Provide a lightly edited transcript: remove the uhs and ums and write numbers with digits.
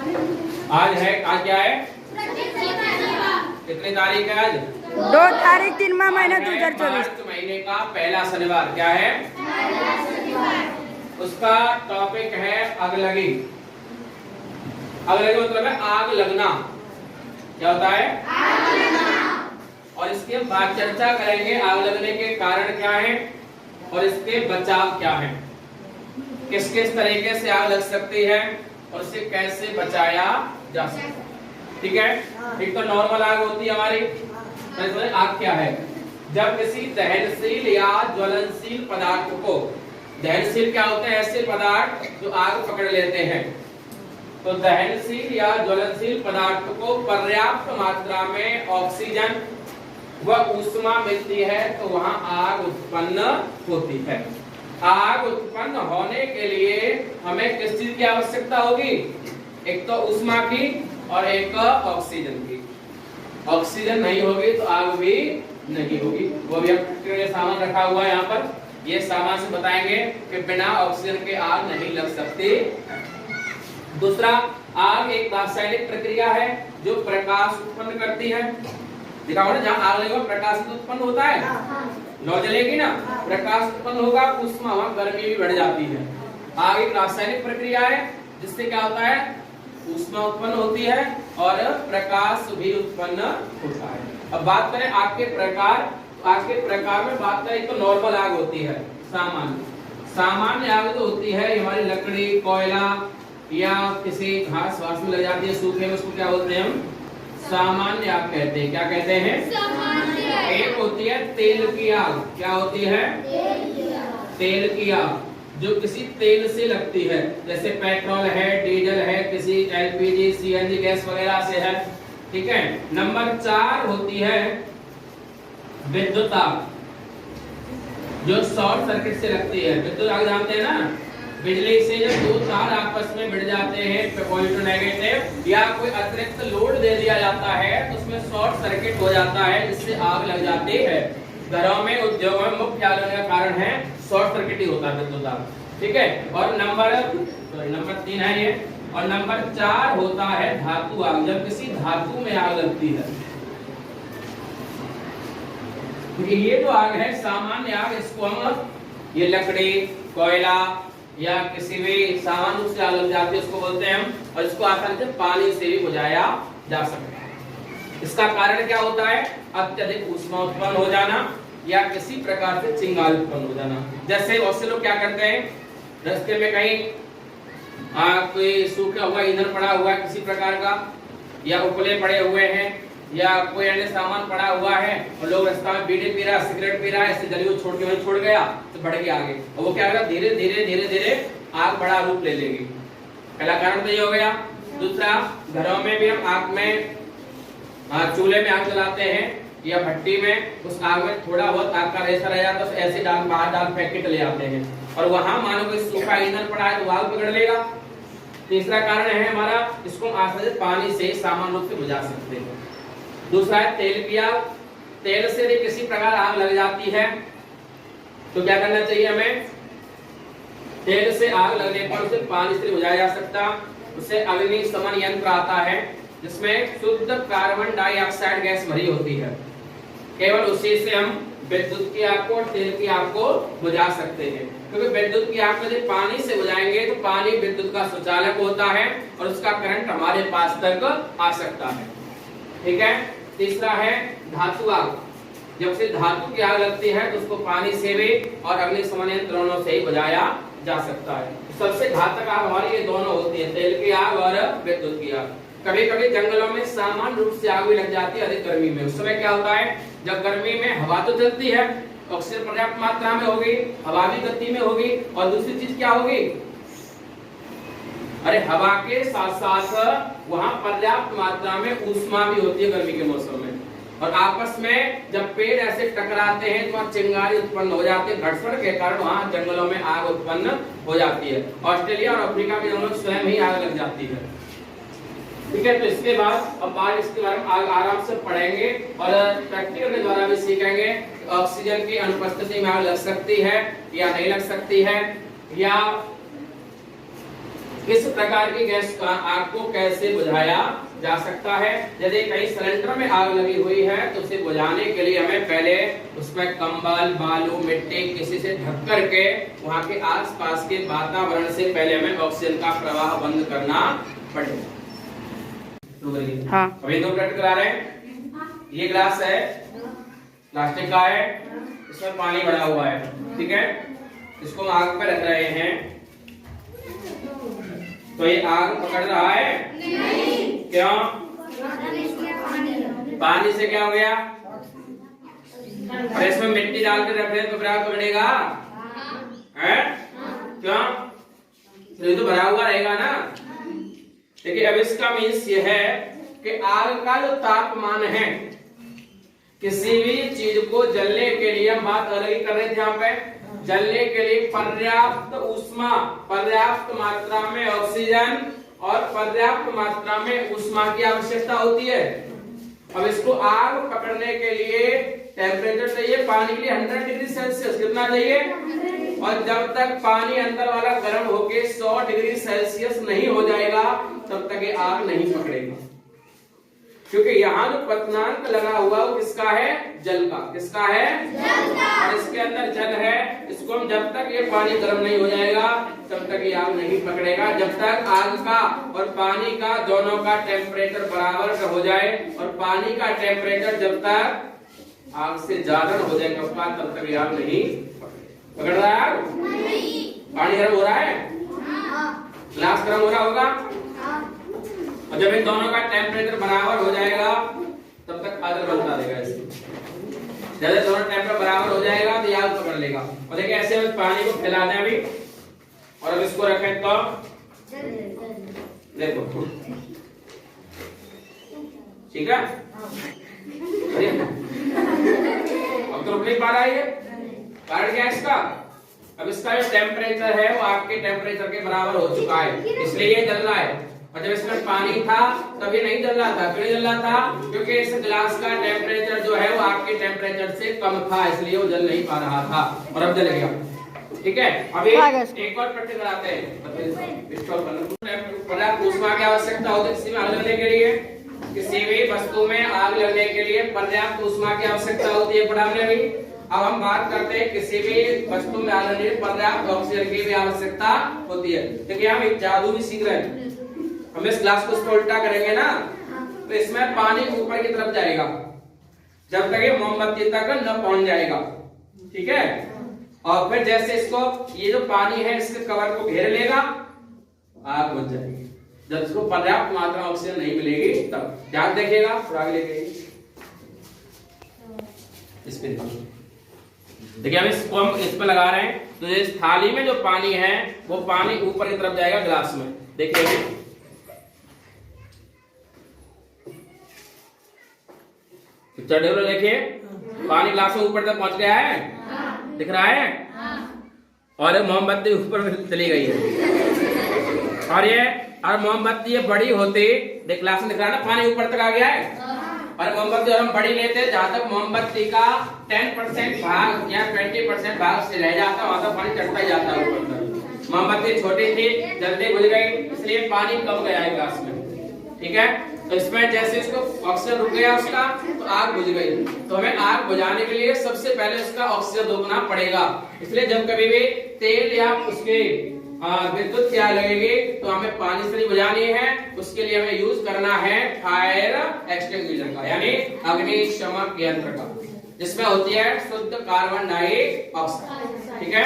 आज क्या है? कितनी तारीख है आज? 2 तारीख 3 महीना 2024। मार्च महीने का पहला शनिवार। क्या है? उसका टॉपिक है अगलगी। अगलगी मतलब है आग लगना। क्या होता है? आग लगना। और इसके बाद चर्चा करेंगे आग लगने के कारण क्या है और इसके बचाव क्या है, किस किस तरीके से आग लग सकती है और उसे कैसे बचाया जा सकता है। ठीक है। एक तो नॉर्मल आग होती है हमारी। आग क्या है? जब किसी दहनशील या ज्वलनशील पदार्थ को, दहनशील क्या होते हैं? ऐसे पदार्थ जो आग पकड़ लेते हैं। तो दहनशील या ज्वलनशील पदार्थ को पर्याप्त मात्रा में ऑक्सीजन व ऊष्मा मिलती है तो वहां आग उत्पन्न होती है। आग उत्पन्न होने के लिए हमें किस चीज की आवश्यकता होगी? एक तो ऊष्मा की और एक ऑक्सीजन की। ऑक्सीजन नहीं होगी तो आग भी नहीं होगी। वो भी अपने सामान रखा हुआ है यहाँ पर। ये सामान से बताएंगे कि बिना ऑक्सीजन के आग नहीं लग सकती। दूसरा, आग एक रासायनिक प्रक्रिया है जो प्रकाश उत्पन्न करती है। देखा होगा ना, जहाँ आग लगेगा प्रकाश उत्पन्न होता है। लौ जलेगी ना, प्रकाश उत्पन्न होगा, ऊष्मा वहां गर्मी भी बढ़ जाती है। आग एक रासायनिक प्रक्रिया है जिससे क्या होता है? ऊष्मा उत्पन्न होती है और प्रकाश भी उत्पन्न होता है। अब बात करें आग के प्रकार। तो आग के प्रकार में बात करें तो नॉर्मल आग होती है, सामान्य आग तो होती है हमारी लकड़ी, कोयला या किसी घास वास में लग जाती है सूखे में, उसको क्या बोलते हैं हम? सामान्य आग कहते हैं। क्या कहते हैं? एक होती है तेल की आग। क्या होती है? तेल की आग, जो किसी तेल से लगती है, जैसे पेट्रोल है, डीजल है, किसी एलपीजी, सीएनजी गैस वगैरह से है। ठीक है। नंबर 4 होती है विद्युत आग, जो शॉर्ट सर्किट से लगती है। विद्युत आग जानते हैं ना, बिजली से जब 2 तार आपस में भिड़ जाते हैं, पॉजिटिव नेगेटिव, या कोई अतिरिक्त लोड दे दिया जाता है तो उसमें शॉर्ट सर्किट हो जाता है जिससे आग लग जाती है। घरों में, उद्योगों में मुख्य आग लगने का कारण है शॉर्ट सर्किट ही होता है, विद्युत आग। ठीक है। और नंबर 3 है ये। और नंबर 4 होता है धातु आग, जब किसी धातु में आग लगती है। ये जो आग है सामान्य आग, इसको हम, ये लकड़ी, कोयला या किसी भी सामान रूप से आग लग जाती है उसको बोलते हैं हम, और इसको आसानी से पानी से भी बुझाया जा सकता है। इसका कारण क्या होता है? अत्यधिक ऊष्मा उत्पन्न हो जाना या किसी प्रकार से चिंगारी उत्पन्न हो जाना। जैसे बहुत से लोग क्या करते हैं, रास्ते में कहीं कोई सूखा हुआ ईंधन पड़ा हुआ है किसी प्रकार का, या उपले पड़े हुए हैं, या कोई अन्य सामान पड़ा हुआ है और लोग रास्ता में बीड़ी पी रहा है, सिगरेट पी रहा है, ऐसे जली छोड़ के वहीं छोड़ गया तो बढ़ गया आगे, और वो क्या होगा? धीरे धीरे धीरे धीरे आग बड़ा रूप ले लेगी। पहला कारण तो ये हो गया। दूसरा, घरों में भी हम आग में, चूल्हे में आग जलाते हैं या भट्टी में, उस आग में थोड़ा बहुत आग का रेशा रह जाता है तो ऐसे बाहर डाल फेंक के चले जाते हैं, और वहां मानो कोई सूखा ईंधन पड़ा है तो आग पकड़ लेगा। तीसरा कारण है हमारा, इसको आसानी से पानी से सामान्य रूप से बुझा सकते हैं। दूसरा है तेल की आग। तेल से भी किसी प्रकार आग लग जाती है तो क्या करना चाहिए हमें? तेल से आग लगने पर उसे पानी से बुझाया जा सकता। उसे अग्निशमन यंत्र आता है जिसमें शुद्ध कार्बन डाइऑक्साइड गैस भरी होती है। केवल उसी से हम विद्युत की आग को और तेल की आग को बुझा सकते हैं, क्योंकि विद्युत की आग को जब पानी से बुझाएंगे तो पानी विद्युत का सुचालक होता है और उसका करंट हमारे पास तक आ सकता है। ठीक है। तीसरा है धातु आग। जब से धातु की आग लगती है तो उसको पानी से भी और अग्निशमन यंत्र दोनों से ही बुझाया जा सकता है। सबसे घातक आग हमारी ये दोनों होती है, तेल की आग और विद्युत की आग। कभी कभी जंगलों में सामान्य रूप से आग भी लग जाती है अधिक गर्मी में। उस समय क्या होता है, जब गर्मी में हवा तो चलती है, ऑक्सीजन पर्याप्त मात्रा में होगी, हवा भी गति में होगी, और दूसरी चीज क्या होगी? अरे हवा के साथ साथ वहां पर्याप्त मात्रा में ऊष्मा भी होती है गर्मी के मौसम में, और आपस में जब पेड़ ऐसे टकराते हैं तो वहां चिंगारी उत्पन्न हो जाती है। घर्षण के कारण वहां जंगलों में आग उत्पन्न हो जाती है। ऑस्ट्रेलिया और अफ्रीका के जंगलों में स्वयं ही आग लग जाती है। ठीक है। तो इसके बाद अब बात इसके बारे में आराम से पढ़ेंगे और प्रैक्टिकल के द्वारा भी सीखेंगे ऑक्सीजन की अनुपस्थिति में आग लग सकती है या नहीं लग सकती है, या इस प्रकार की गैस का आग को कैसे बुझाया जा सकता है। यदि कहीं सिलेंडर में आग लगी हुई है तो उसे बुझाने के लिए हमें पहले उसमें कंबल, बालू, मिट्टी किसी से ढक करके वहां के आसपास के वातावरण से पहले हमें ऑक्सीजन का प्रवाह बंद करना पड़ेगा। हाँ। अभी 2 मिनट करा रहे हैं। ये ग्लास है, प्लास्टिक का है, इसमें पानी भरा हुआ है, ठीक है। इसको आग पे रख रहे हैं तो ये आग पकड़ रहा है? नहीं। क्यों? पानी से क्या हो गया? और इसमें मिट्टी डाल के रख रहे हैं तो फिर आग पकड़ेगा? हैं? क्यों? तो ये तो भरा हुआ रहेगा ना। देखिए अब इसका मीन्स ये है कि आग का जो तापमान है, किसी भी चीज को जलने के लिए, हम बात अलग ही कर रहे थे यहाँ पे, जलने के लिए पर्याप्त ऊष्मा, पर्याप्त मात्रा में ऑक्सीजन और पर्याप्त मात्रा में ऊष्मा की आवश्यकता होती है। अब इसको आग पकड़ने के लिए टेम्परेचर चाहिए पानी के लिए 100 डिग्री सेल्सियस। कितना चाहिए? और जब तक पानी अंदर वाला गर्म होके 100 डिग्री सेल्सियस नहीं हो जाएगा तब तक ये आग नहीं पकड़ेगा, क्योंकि यहाँ जो क्वथनांक लगा हुआ वो किसका है? जल का। किसका है? जल का। और इसके अंदर जल है, इसको हम जब तक ये पानी गर्म नहीं हो जाएगा तब तक ये आग नहीं पकड़ेगा। जब तक आग का और पानी का दोनों का टेम्परेचर बराबर का हो जाए, और पानी का टेम्परेचर जब तक आग से ज्यादा हो जाएगा तब तक ये आग नहीं पकड़ रहा है। आग नहीं। पानी गर्म हो रहा है? ग्लास गर्म हो रहा होगा। और जब इन दोनों का टेम्परेचर बराबर हो जाएगा तब तक आदर बनता रहेगा। इसमें जब दोनों टेम्परेचर बराबर हो जाएगा तो आग पकड़ लेगा। और देखिए ऐसे हम पानी को फैला दें अभी, और अब इसको रखें तो देखो, ठीक है। अब तो रुक नहीं पा रहा है ये, कारण क्या है इसका? अब इसका जो टेम्परेचर है वो आपके टेम्परेचर के बराबर हो चुका है, इसलिए ये जल रहा है। और जब इसमें पानी था तब ये नहीं जल रहा था। क्यों नहीं जल रहा था? क्योंकि इस ग्लास का टेम्परेचर जो है वो आपके टेम्परेचर से कम था, इसलिए वो जल नहीं पा रहा था, और अब जल गया। ठीक है। अभी एक और प्रश्न कराते हैं। पर्याप्त ऊष्मा की आवश्यकता होती है किसी में आग लगने के लिए। किसी भी वस्तु में आग लगने के लिए पर्याप्त ऊष्मा की आवश्यकता होती है, पढ़ा हमने अभी। अब हम बात करते हैं किसी भी वस्तु में आग लगने के लिए पर्याप्त ऑक्सीजन की भी आवश्यकता होती है। देखिए हम एक जादू भी सीख रहे हैं। हम इस ग्लास को उल्टा करेंगे ना तो इसमें पानी ऊपर की तरफ जाएगा जब तक ये मोमबत्ती तक न पहुंच जाएगा, ठीक है। और फिर जैसे इसको, ये जो पानी है इसके कवर को घेर लेगा, आग बुझ जाएगी। जब इसको पर्याप्त मात्रा में ऑक्सीजन नहीं मिलेगी तब ध्यान देखिएगा, थोड़ा आगे लेके इस पे देखिए हम इसको हम इस पे लगा रहे हैं तो इस थाली में जो पानी है वो पानी ऊपर की तरफ जाएगा ग्लास में। देखिए देखिए पानी ग्लास में ऊपर तक पहुंच गया है, दिख रहा है। और मोमबत्ती ऊपर चली गई है, और मोमबत्ती ये बड़ी होती, देख ग्लास में दिख रहा है ना, पानी ऊपर तक आ गया है। और मोमबत्ती और हम बड़ी लेते हैं, जहां तक मोमबत्ती का 10% भाग या 20% भाग से रह जाता वहां तक पानी चढ़ता ही जाता है ऊपर तक। मोमबत्ती छोटी थी, जल्दी बुझ गई, इसलिए पानी कम गया है ग्लास में, ठीक है। तो इसमें जैसे इसको ऑक्सीजन रुक गया उसका तो आग बुझ गई। तो हमें आग बुझाने के लिए सबसे पहले उसका ऑक्सीजन रोकना पड़ेगा। इसलिए जब कभी भी तेल या उसके विद्युत क्या लगेगी तो हमें पानी से नहीं बुझानी है, उसके लिए हमें यूज करना है फायर एक्सटिंग्विशर का, यानी अग्निशमक यंत्र का, जिसमें होती है शुद्ध कार्बन डाइऑक्साइड, ठीक है।